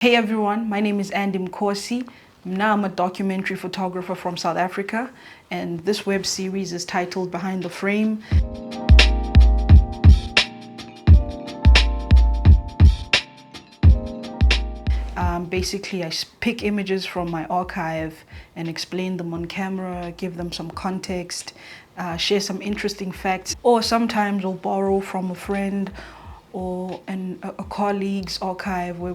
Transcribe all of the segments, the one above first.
Hey everyone, my name is ANDYMKOSI. Now I'm a documentary photographer from South Africa, and this web series is titled Behind the Frame. Basically, I pick images from my archive and explain them on camera, give them some context, share some interesting facts, or sometimes I'll borrow from a friend or a colleague's archive where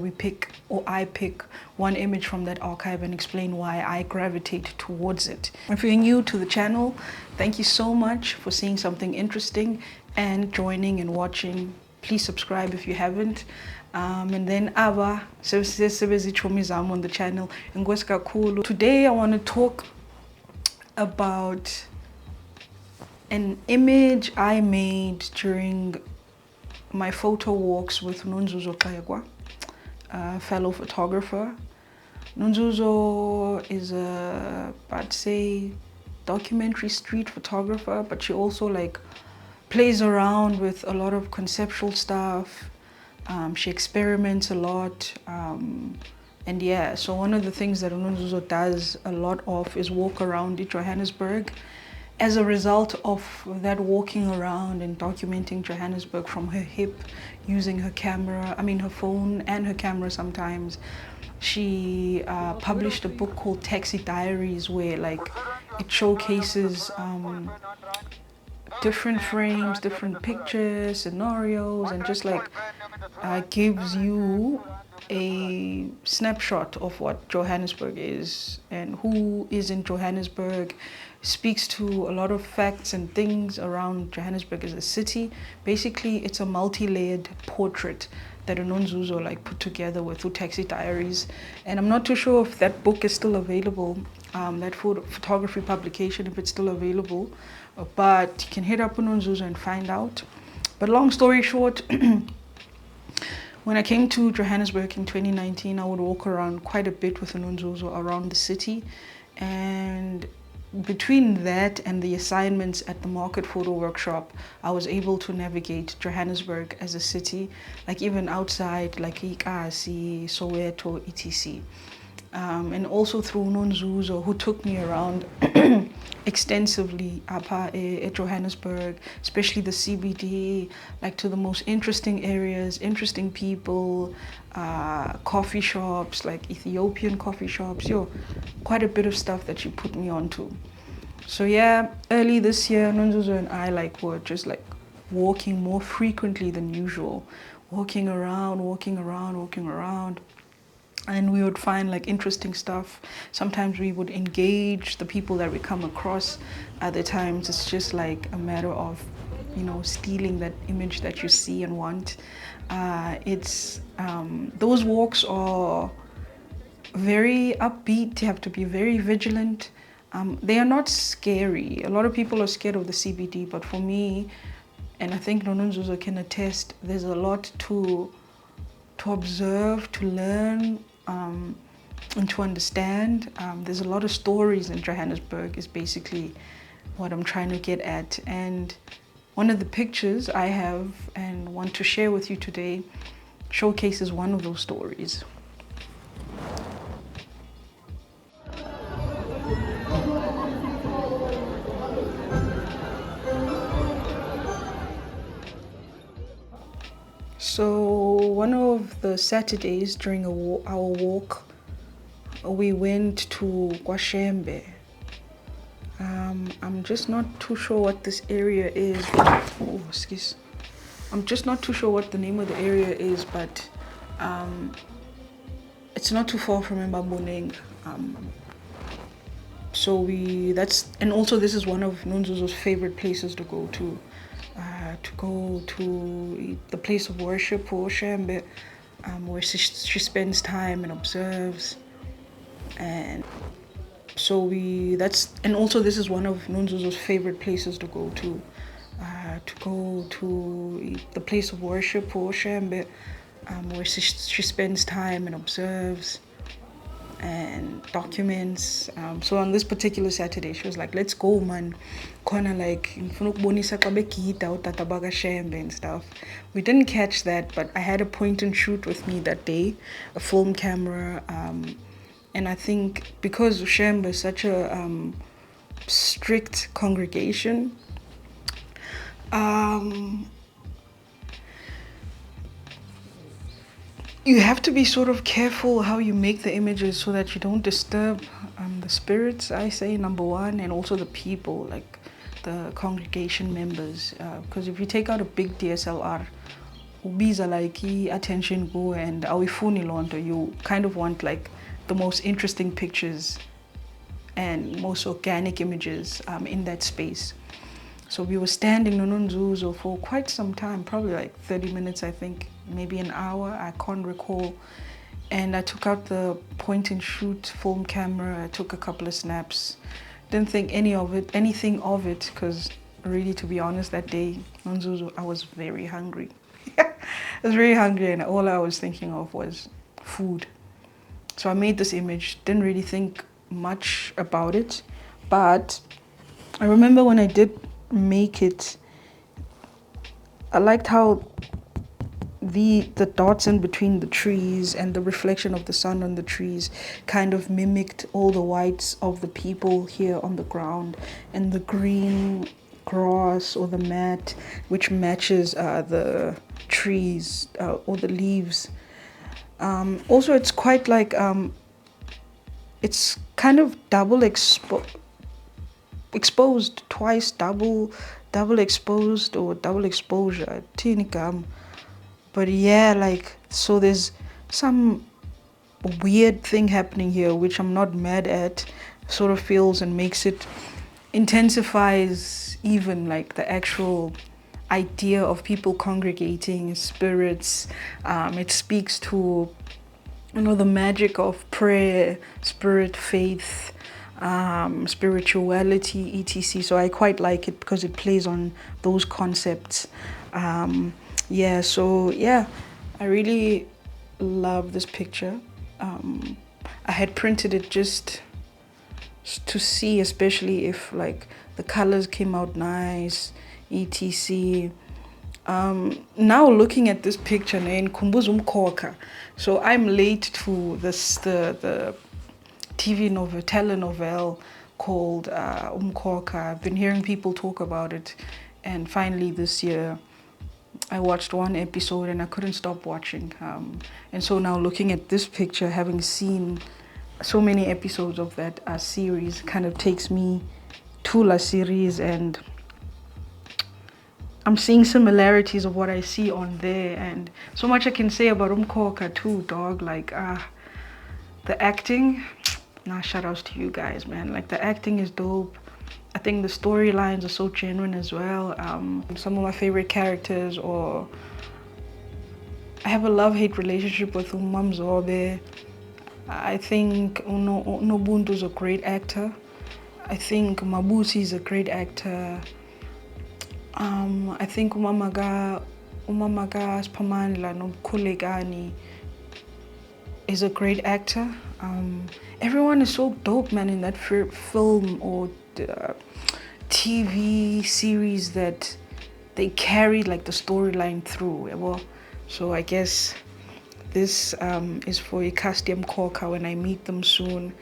I pick one image from that archive and explain why I gravitate towards it. If you're new to the channel, thank you so much for seeing something interesting and joining and watching. Please subscribe if you haven't. And then on the channel. Today I want to talk about an image I made during my photo walks with Nonzuzo Gxekwa, a fellow photographer. Nonzuzo is I'd say, documentary street photographer, but she also plays around with a lot of conceptual stuff. She experiments a lot. And yeah, so one of the things that Nonzuzo does a lot of is walk around in Johannesburg. As a result of that walking around and documenting Johannesburg from her hip, using her phone and her camera sometimes, she published a book called Diaries, where it showcases different frames, different pictures, scenarios, and just gives you a snapshot of what Johannesburg is and who is in Johannesburg. Speaks to a lot of facts and things around Johannesburg as a city. Basically, it's a multi-layered portrait that Nonzuzo put together with Taxi Diaries. And I'm not too sure if that book is still available, that photography publication, if it's still available. But you can hit up Nonzuzo and find out. But long story short, when I came to Johannesburg in 2019, I would walk around quite a bit with Nonzuzo around the city. And between that and the assignments at the market photo workshop, I was able to navigate Johannesburg as a city, even outside, Ikasi, Soweto, etc. And also through Nonzuzo, who took me around extensively at Johannesburg, especially the CBD, to the most interesting areas, interesting people, coffee shops, Ethiopian coffee shops, quite a bit of stuff that she put me onto. So yeah, early this year, Nonzuzo and I were just walking more frequently than usual, walking around. And we would find interesting stuff. Sometimes we would engage the people that we come across. Other times it's just a matter of, stealing that image that you see and want. Those walks are very upbeat. You have to be very vigilant. They are not scary. A lot of people are scared of the CBD, but for me, and I think Nonzuzo can attest, there's a lot to observe, to learn, and to understand. There's a lot of stories in Johannesburg is basically what I'm trying to get at. And one of the pictures I have and want to share with you today showcases one of those stories. So one of the Saturdays during our walk, we went to SHEMBE. I'm just not too sure what this area is. I'm just not too sure what the name of the area is, but it's not too far from Mbaboneng. And also this is one of Nonzuzo's favorite places to go to the place of worship for SHEMBE, where she spends time and observes. And so also this is one of Nonzuzo's favorite places to go to the place of worship for SHEMBE, where she spends time and observes. and documents. So on this particular Saturday, she was like, let's go, man. Kinda like, SHEMBE and stuff. We didn't catch that, but I had a point and shoot with me that day, a film camera. And I think because SHEMBE is such a strict congregation, you have to be sort of careful how you make the images so that you don't disturb the spirits, I say, number one, and also the people, like the congregation members. Because if you take out a big DSLR, ubiza like attention go and awifuni lonto, you kind of want like the most interesting pictures and most organic images in that space. So we were standing on Nonzuzo for quite some time, probably like 30 minutes, I think, maybe an hour, I can't recall. And I took out the point and shoot film camera. I took a couple of snaps. Didn't think anything of it, because really, to be honest, that day, Nonzuzo, I was very hungry. I was very hungry, and all I was thinking of was food. So I made this image, didn't really think much about it. But I remember when I did make it, I liked how the dots in between the trees and the reflection of the sun on the trees kind of mimicked all the whites of the people here on the ground, and the green grass or the mat which matches the trees or the leaves. Also, it's quite like it's kind of double exposed twice, double exposed or double exposure. But yeah, like, so there's some weird thing happening here which I'm not mad at. Sort of feels and makes it, intensifies even like the actual idea of people congregating, spirits. It speaks to, you know, the magic of prayer, spirit, faith, spirituality, etc. So I quite like it because it plays on those concepts. Yeah, so yeah, I really love this picture. I had printed it just to see, especially if like the colors came out nice, etc. Now looking at this picture, so I'm late to this the TV novel, telenovela called Umkhokha. I've been hearing people talk about it, and finally this year I watched one episode and I couldn't stop watching. And so now looking at this picture, having seen so many episodes of that series, kind of takes me to La series, and I'm seeing similarities of what I see on there. And so much I can say about Umkhokha too, dog. Like the acting, nah, shout outs to you guys, man. Like the acting is dope. I think the storylines are so genuine as well. Some of my favorite characters, or I have a love-hate relationship with Umamzobe. I think Nobuntu is a great actor. I think Mabusi is a great actor. I think Umamaga Spamandla Nomkulegani is a great actor. Everyone is so dope, man, in that film or TV series, that they carry like the storyline through. Well, so I guess this is for ANDYMKOSI when I meet them soon,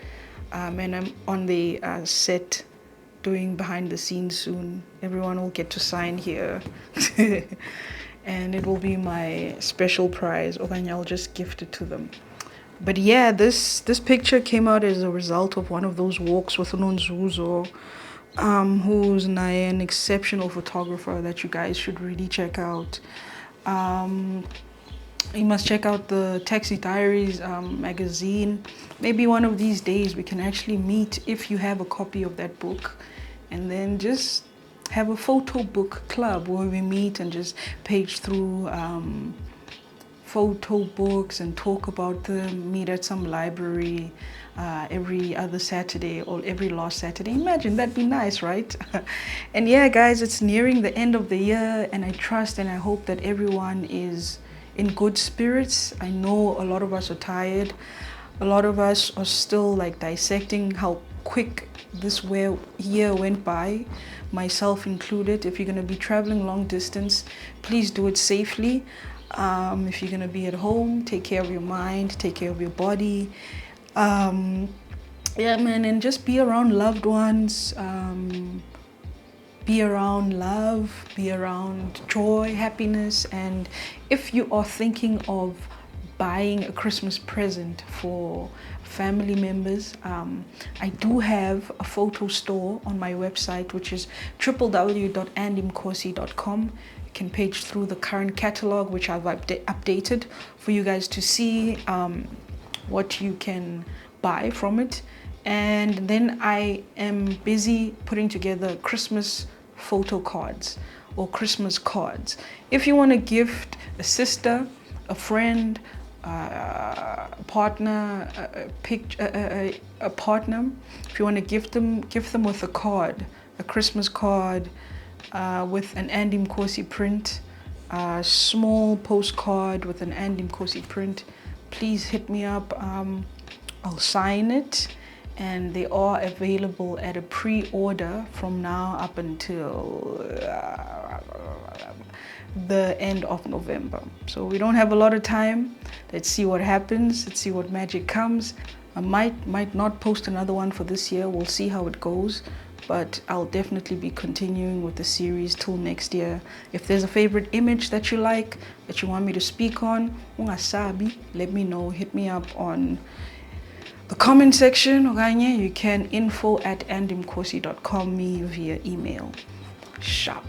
and I'm on the set doing behind the scenes soon. Everyone will get to sign here. And it will be my special prize, or then I'll just gift it to them. But yeah, this picture came out as a result of one of those walks with Nonzuzo, who's an exceptional photographer that you guys should really check out. You must check out the Taxi Diaries magazine. Maybe one of these days we can actually meet, if you have a copy of that book, and then just have a photo book club where we meet and just page through photo books and talk about them, meet at some library every other Saturday or every last Saturday. Imagine, that'd be nice, right? And yeah, guys, it's nearing the end of the year, and I trust and I hope that everyone is in good spirits. I know a lot of us are tired. A lot of us are still like dissecting how quick this year went by, myself included. If you're going to be traveling long distance, please do it safely. If you're going to be at home, take care of your mind, take care of your body. Yeah, man, and just be around loved ones. Be around love, be around joy, happiness. And if you are thinking of buying a Christmas present for family members, I do have a photo store on my website, which is www.ANDYMKOSI.com. You can page through the current catalog, which I've updated for you guys to see what you can buy from it. And then I am busy putting together Christmas photo cards or Christmas cards. If you want to gift a sister, a friend, a partner, a partner, if you want to gift them with a card, a Christmas card with an ANDYMKOSI print, a small postcard with an ANDYMKOSI print, please hit me up. I'll sign it. And they are available at a pre-order from now up until the end of November. So we don't have a lot of time. Let's see what happens. Let's see what magic comes. I might not post another one for this year. We'll see how it goes. But I'll definitely be continuing with the series till next year. If there's a favorite image that you like, that you want me to speak on, ungasabi, let me know. Hit me up on the comment section. You can info@andymkosi.com me via email. Sharp.